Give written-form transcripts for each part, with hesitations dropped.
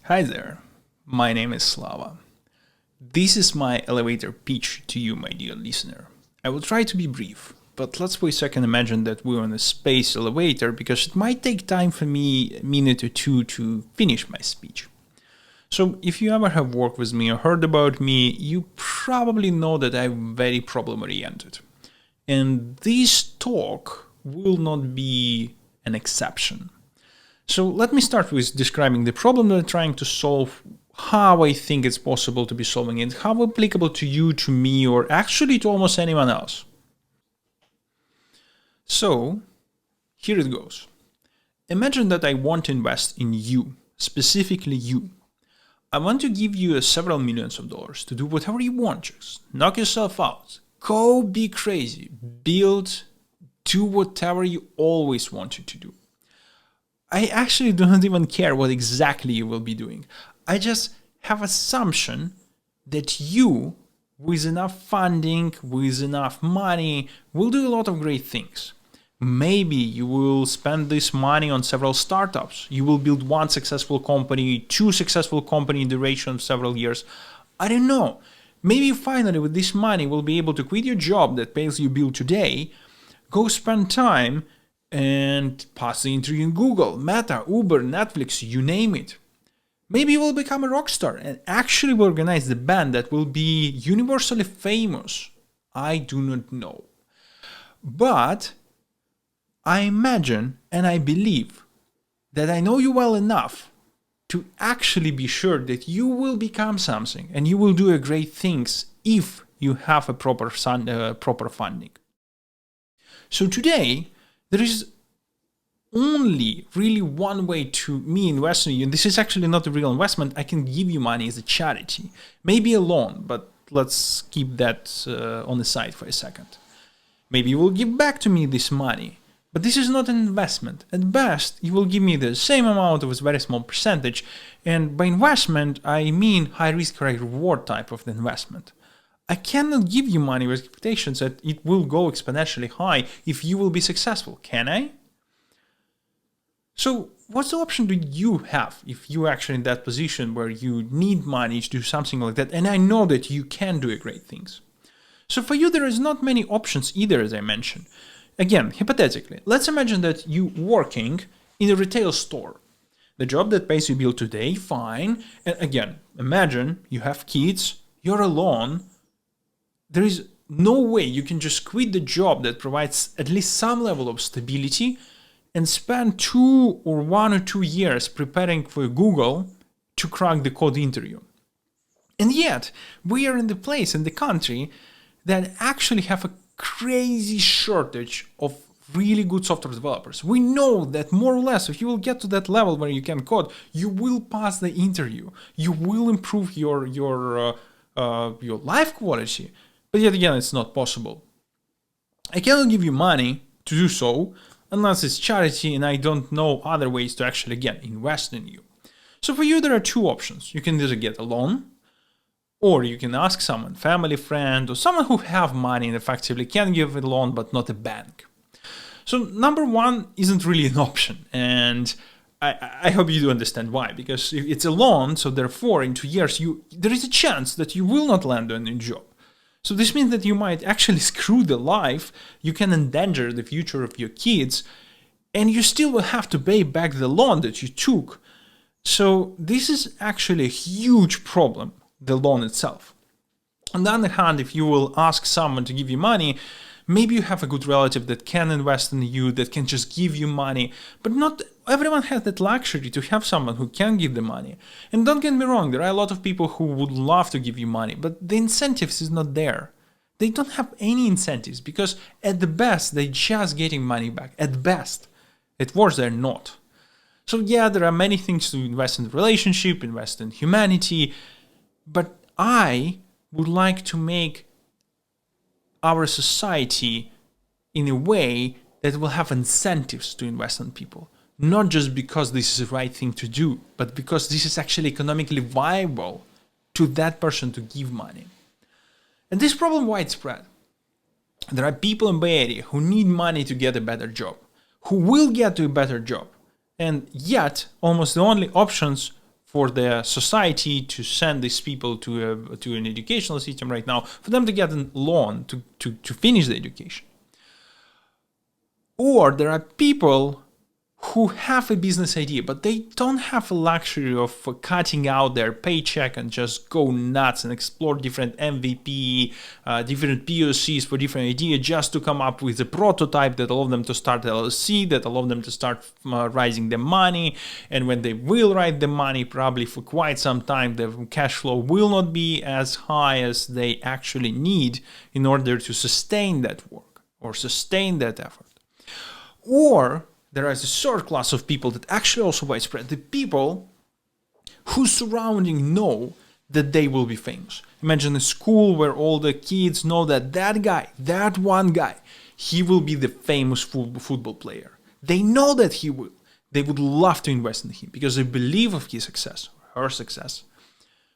Hi there, my name is Slava. This is my elevator pitch to you, my dear listener. I will try to be brief, but let's for a second imagine that we're on a space elevator because it might take time for me a minute or two to finish my speech. So if you ever have worked with me or heard about me, you probably know that I'm very problem-oriented. And this talk will not be an exception. So let me start with describing the problem that I'm trying to solve, how I think it's possible to be solving it, how applicable to you, to me, or actually to almost anyone else. So here it goes. Imagine that I want to invest in you, specifically you. I want to give you several millions of dollars to do whatever you want, just knock yourself out, go be crazy, build, do whatever you always wanted to do. I actually do not even care what exactly you will be doing. I just have assumption that you, with enough funding, with enough money, will do a lot of great things. Maybe you will spend this money on several startups. You will build one successful company, two successful companies in the duration of several years. I don't know. Maybe finally with this money will be able to quit your job that pays you bill today, go spend time and pass the interview in Google, Meta, Uber, Netflix, you name it. Maybe you will become a rock star and actually will organize the band that will be universally famous. I do not know. But I imagine and I believe that I know you well enough to actually be sure that you will become something and you will do great things if you have a proper funding. So today, there is only really one way to me invest in you, and this is actually not a real investment. I can give you money as a charity, maybe a loan, but let's keep that on the side for a second. Maybe you will give back to me this money, but this is not an investment. At best, you will give me the same amount of a very small percentage, and by investment, I mean high risk, high reward type of the investment. I cannot give you money with expectations that it will go exponentially high if you will be successful, can I? So what's the option do you have if you're actually in that position where you need money to do something like that? And I know that you can do great things. So for you, there is not many options either, as I mentioned. Again, hypothetically, let's imagine that you working in a retail store. The job that pays you bill today, fine. And again, imagine you have kids, you're alone. There is no way you can just quit the job that provides at least some level of stability and spend 1 or 2 years preparing for Google to crack the code interview. And yet, we are in the place in the country that actually have a crazy shortage of really good software developers. We know that more or less, if you will get to that level where you can code, you will pass the interview. You will improve your life quality. But yet again, it's not possible. I cannot give you money to do so unless it's charity, and I don't know other ways to actually, again, invest in you. So for you, there are two options. You can either get a loan, or you can ask someone, family, friend, or someone who have money and effectively can give a loan, but not a bank. So number one isn't really an option, and I hope you do understand why. Because if it's a loan, so therefore in 2 years, there is a chance that you will not land on a job. So this means that you might actually screw the life, you can endanger the future of your kids, and you still will have to pay back the loan that you took. So this is actually a huge problem, the loan itself. On the other hand, if you will ask someone to give you money, maybe you have a good relative that can invest in you, that can just give you money, but not everyone has that luxury to have someone who can give the money. And don't get me wrong, there are a lot of people who would love to give you money, but the incentives is not there. They don't have any incentives because at the best, they're just getting money back. At best. At worst, they're not. So yeah, there are many things to invest in the relationship, invest in humanity, but I would like to make our society in a way that will have incentives to invest in people. Not just because this is the right thing to do, but because this is actually economically viable to that person to give money. And this problem widespread. There are people in Bay Area who need money to get a better job, who will get to a better job, and yet almost the only options for the society to send these people to an educational system right now, for them to get a loan to finish the education. Or there are people who have a business idea, but they don't have a luxury of cutting out their paycheck and just go nuts and explore different MVP, different POCs for different ideas just to come up with a prototype that allows them to start LLC, that allows them to start raising the money. And when they will raise the money, probably for quite some time, the cash flow will not be as high as they actually need in order to sustain that work or sustain that effort. Or there is a third class of people that actually also widespread, the people whose surrounding know that they will be famous. Imagine a school where all the kids know that guy, that one guy, he will be the famous football player. They know that he will. They would love to invest in him because they believe of his success, her success.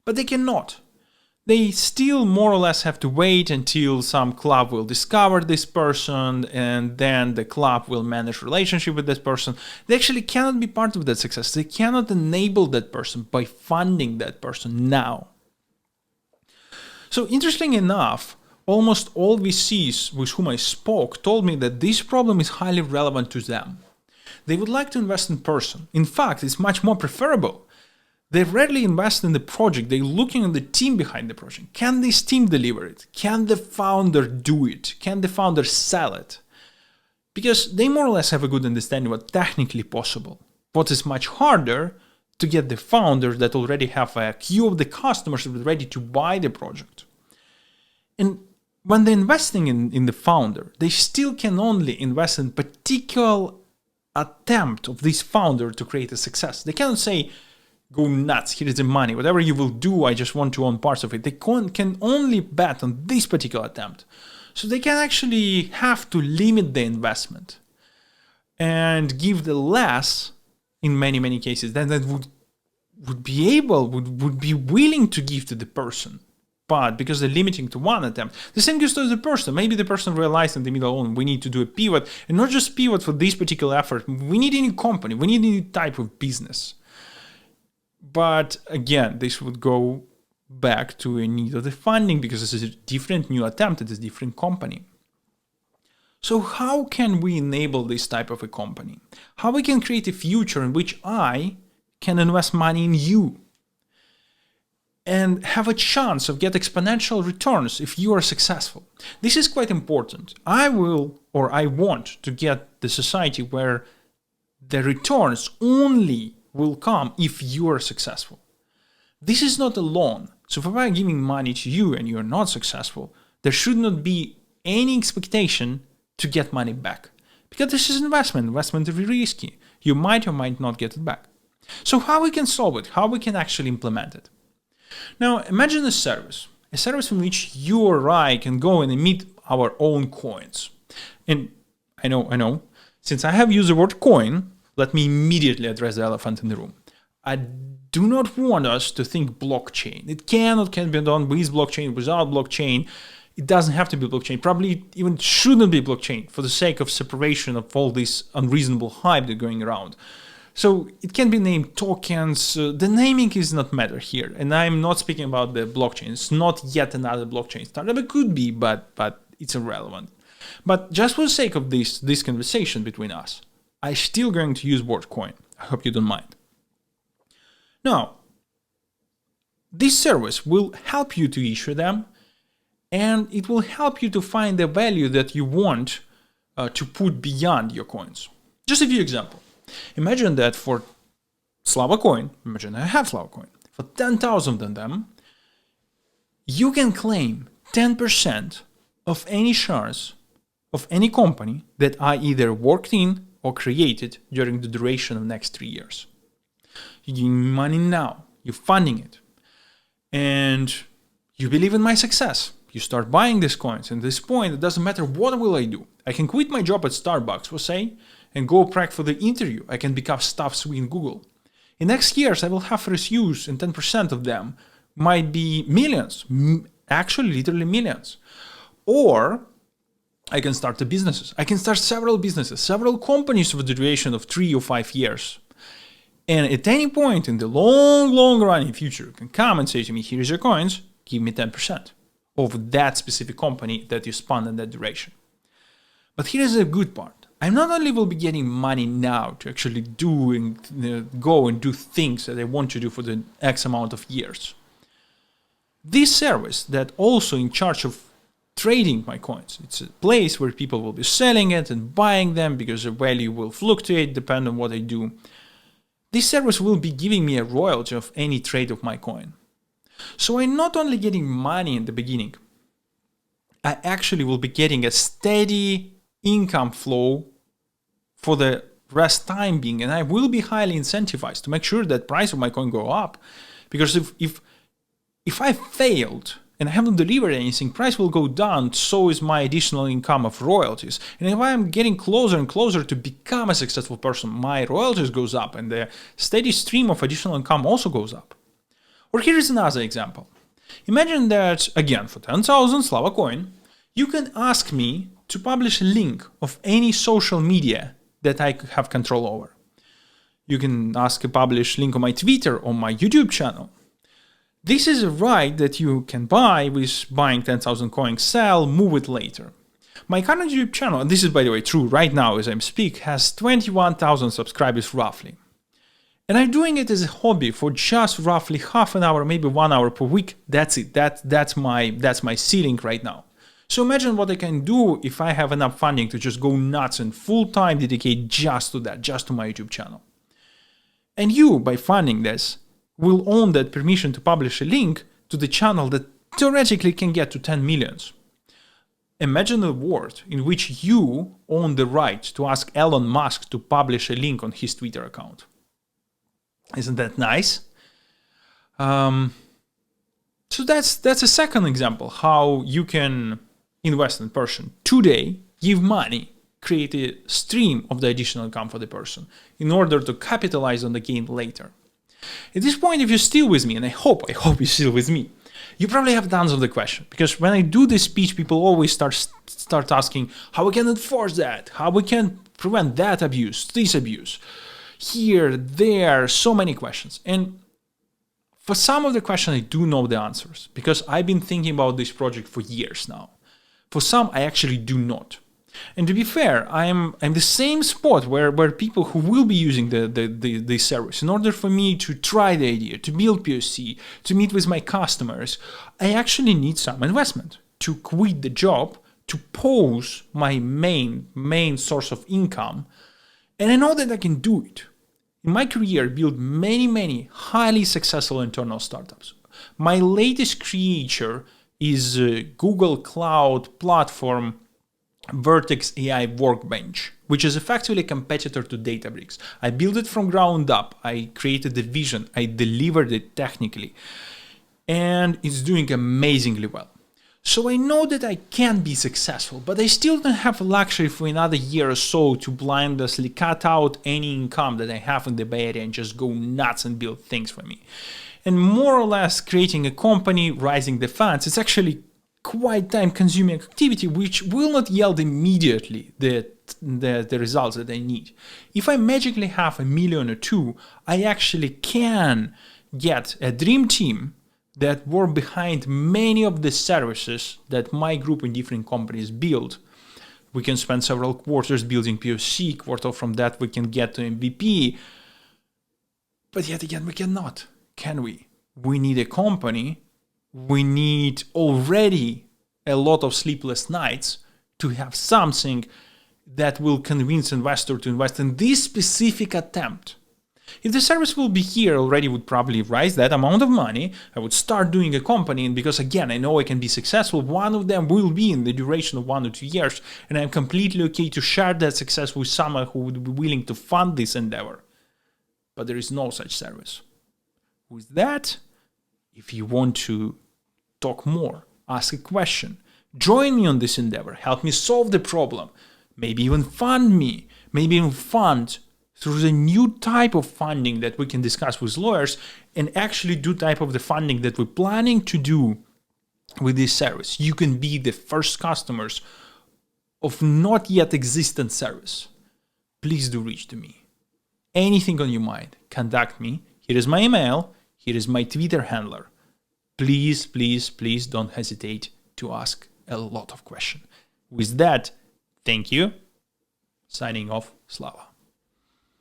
But they cannot. They still more or less have to wait until some club will discover this person and then the club will manage relationship with this person. They actually cannot be part of that success. They cannot enable that person by funding that person now. So interestingly enough, almost all VCs with whom I spoke told me that this problem is highly relevant to them. They would like to invest in person. In fact, it's much more preferable. They rarely invest in the project. They're looking at the team behind the project. Can this team deliver it? Can the founder do it? Can the founder sell it? Because they more or less have a good understanding of what's technically possible. What is much harder to get the founders that already have a queue of the customers ready to buy the project. And when they're investing in the founder, they still can only invest in particular attempt of this founder to create a success. They cannot say, go nuts, here is the money, whatever you will do, I just want to own parts of it. They can only bet on this particular attempt. So they can actually have to limit the investment and give the less in many cases than that would be willing to give to the person. But because they're limiting to one attempt, the same goes to the person. Maybe the person realized in the middle on we need to do a pivot, and not just pivot for this particular effort. We need a new company, we need a new type of business. But again, this would go back to a need of the funding because this is a different new attempt, it is a different company. So how can we enable this type of a company? How we can create a future in which I can invest money in you and have a chance of get exponential returns if you are successful? This is quite important. I want to get the society where the returns only will come if you are successful. This is not a loan. So if I'm giving money to you and you're not successful, there should not be any expectation to get money back. Because this is investment. Investment is risky. You might or might not get it back. So how we can solve it? How we can actually implement it? Now imagine a service in which you or I can go and emit our own coins. And I know, since I have used the word coin, let me immediately address the elephant in the room. I do not want us to think blockchain. It can be done with blockchain, without blockchain. It doesn't have to be blockchain. Probably even shouldn't be blockchain for the sake of separation of all this unreasonable hype that's going around. So it can be named tokens. The naming is not matter here. And I'm not speaking about the blockchain. It's not yet another blockchain startup. It could be, but it's irrelevant. But just for the sake of this conversation between us, I'm still going to use word coin. I hope you don't mind. Now, this service will help you to issue them, and it will help you to find the value that you want to put beyond your coins. Just a few examples. Imagine that for Slava coin, imagine I have Slava coin, for 10,000 of them, you can claim 10% of any shares of any company that I either worked in or created during the duration of the next 3 years. You're giving me money now, you're funding it, and you believe in my success. You start buying these coins, and at this point, it doesn't matter what will I do. I can quit my job at Starbucks, for say, and go prep for the interview. I can become staff SWE in Google. In next years, I will have reviews, and 10% of them might be millions, actually literally millions. Or I can start the businesses. I can start several businesses, several companies for the duration of 3 or 5 years. And at any point in the long run in future, you can come and say to me, here's your coins, give me 10% of that specific company that you spun in that duration. But here's the good part. I not only will be getting money now to actually do and go and do things that I want to do for the X amount of years. This service that also in charge of trading my coins. It's a place where people will be selling it and buying them because the value will fluctuate depending on what I do. This service will be giving me a royalty of any trade of my coin. So I'm not only getting money in the beginning, I actually will be getting a steady income flow for the rest time being, and I will be highly incentivized to make sure that price of my coin go up. Because if I failed and I haven't delivered anything, price will go down, so is my additional income of royalties. And if I'm getting closer and closer to become a successful person, my royalties goes up and the steady stream of additional income also goes up. Or here is another example. Imagine that, again, for 10,000 Slava coin, you can ask me to publish a link of any social media that I have control over. You can ask to publish link on my Twitter or my YouTube channel. This is a right that you can buy with buying 10,000 coins, sell, move it later. My current YouTube channel, and this is by the way true right now as I speak, has 21,000 subscribers roughly. And I'm doing it as a hobby for just roughly half an hour, maybe 1 hour per week. That's it. That's my ceiling right now. So imagine what I can do if I have enough funding to just go nuts and full-time dedicate just to that, just to my YouTube channel. And you, by funding this, will own that permission to publish a link to the channel that theoretically can get to 10 millions. Imagine a world in which you own the right to ask Elon Musk to publish a link on his Twitter account. Isn't that nice? So that's a second example how you can invest in a person today, give money, create a stream of the additional income for the person in order to capitalize on the gain later. At this point, if you're still with me, and I hope you're still with me, you probably have tons of the question. Because when I do this speech, people always start asking how we can enforce that, how we can prevent that abuse, this abuse. Here, there, so many questions. And for some of the questions, I do know the answers because I've been thinking about this project for years now. For some, I actually do not. And to be fair, I'm the same spot where people who will be using the service, in order for me to try the idea, to build POC, to meet with my customers, I actually need some investment to quit the job, to pause my main source of income. And I know that I can do it. In my career, I built many highly successful internal startups. My latest creature is a Google Cloud platform Vertex AI Workbench, which is effectively a competitor to Databricks. I built it from ground up. I created the vision. I delivered it technically. And it's doing amazingly well. So I know that I can be successful, but I still don't have a luxury for another year or so to blindlessly cut out any income that I have in the Bay Area and just go nuts and build things for me. And more or less creating a company, raising the funds, it's actually quite time-consuming activity which will not yield immediately the results that I need. If I magically have $1 million or $2 million, I actually can get a dream team that work behind many of the services that my group in different companies build. We can spend several quarters building POC, quarter from that we can get to MVP. But yet again, we cannot, can we? We need a company. We need already a lot of sleepless nights to have something that will convince investor to invest in this specific attempt. If the service will be here already, would probably raise that amount of money. I would start doing a company, and because again, I know I can be successful, one of them will be in the duration of 1 or 2 years, and I'm completely okay to share that success with someone who would be willing to fund this endeavor. But there is no such service. With that, if you want to talk more, ask a question, join me on this endeavor, help me solve the problem, maybe even fund me, maybe even fund through the new type of funding that we can discuss with lawyers and actually do type of the funding that we're planning to do with this service. You can be the first customers of not yet existent service. Please do reach to me. anything on your mind, contact me. Here is my email. Here is my Twitter handler. Please, please, please don't hesitate to ask a lot of questions. With that, thank you. Signing off, Slava.